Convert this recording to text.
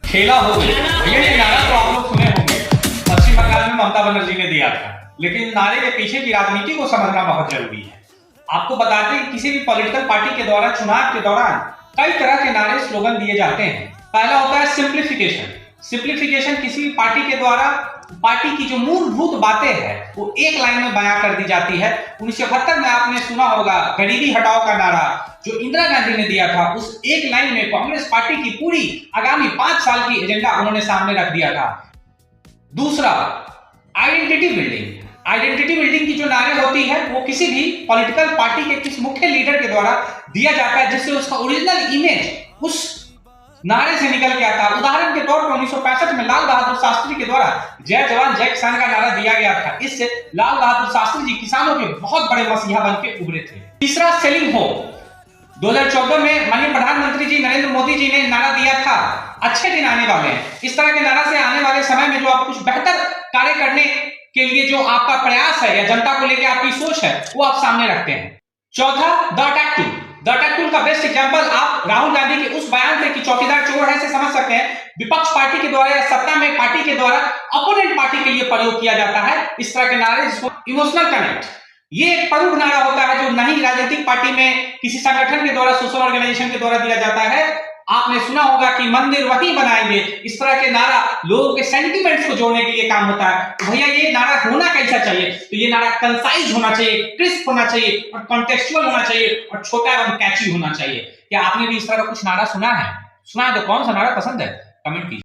खेला हो गया। ये नारा तो आप लोग सुने होंगे, पश्चिम बंगाल में ममता बनर्जी ने दिया था, लेकिन नारे के पीछे की राजनीति को समझना बहुत जरूरी है। आपको बताते हैं कि किसी भी पॉलिटिकल पार्टी के द्वारा चुनाव के दौरान कई तरह के नारे स्लोगन दिए जाते हैं। पहला होता है सिंप्लीफिकेशन। सिंप्लीफिकेशन किसी भी पार्टी के द्वारा पार्टी की जो मूलभूत बातें हैं वो एक लाइन में बयां कर दी जाती है। 1971 में आपने सुना होगा गरीबी हटाओ का नारा जो इंदिरा गांधी ने दिया था, उस एक लाइन में कांग्रेस पार्टी की पूरी आगामी 5 साल की एजेंडा उन्होंने सामने रख दिया था। दूसरा, आइडेंटिटी बिल्डिंग। आइडेंटिटी बिल्डिंग की जो नारे होती है वो किसी भी पॉलिटिकल पार्टी के किसी मुख्य लीडर के द्वारा दिया जाता है, जिससे उसका ओरिजिनल इमेज उस नारे से निकल के आता। उदाहरण के तौर पर 1965 में लाल बहादुर शास्त्री के द्वारा जय जवान जय किसान का नारा दिया गया था। इससे लाल बहादुर शास्त्री जी किसानों के बहुत बड़े मसीहा बन के उभरे थे। तीसरा, सेलिंग होप। 2014 में माननीय प्रधानमंत्री जी नरेंद्र मोदी जी ने नारा दिया था, अच्छे दिन आने वाले हैं। इस तरह के नारा से आने वाले समय में जो आप कुछ बेहतर कार्य करने के लिए जो आपका प्रयास है या जनता को लेकर आपकी सोच है वो आप सामने रखते हैं। चौथा, the attack tool. The attack tool का बेस्ट एग्जांपल आप राहुल गांधी के उस बयान से कि चौकीदार चोर है से समझ सकते हैं। विपक्ष पार्टी के द्वारा या सत्ता में पार्टी के द्वारा अपोनेंट पार्टी के लिए प्रयोग किया जाता है इस तरह के नारे, जिसको इमोशनल कनेक्ट, ये एक प्रमुख नारा होता है जो नहीं राजनीतिक पार्टी में किसी संगठन के द्वारा, सोशल ऑर्गेनाइजेशन के द्वारा दिया जाता है। आपने सुना होगा कि मंदिर वही बनाएंगे, इस तरह के नारा लोगों के सेंटिमेंट्स को जोड़ने के लिए काम होता है। तो भैया ये नारा होना कैसा चाहिए? तो ये नारा कंसाइज होना चाहिए, क्रिस्प होना चाहिए और कॉन्टेक्चुअल होना चाहिए और छोटा एवं कैची होना चाहिए। क्या आपने भी इस तरह का कुछ नारा सुना है? सुना है तो कौन सा नारा पसंद है? कमेंट कीजिए।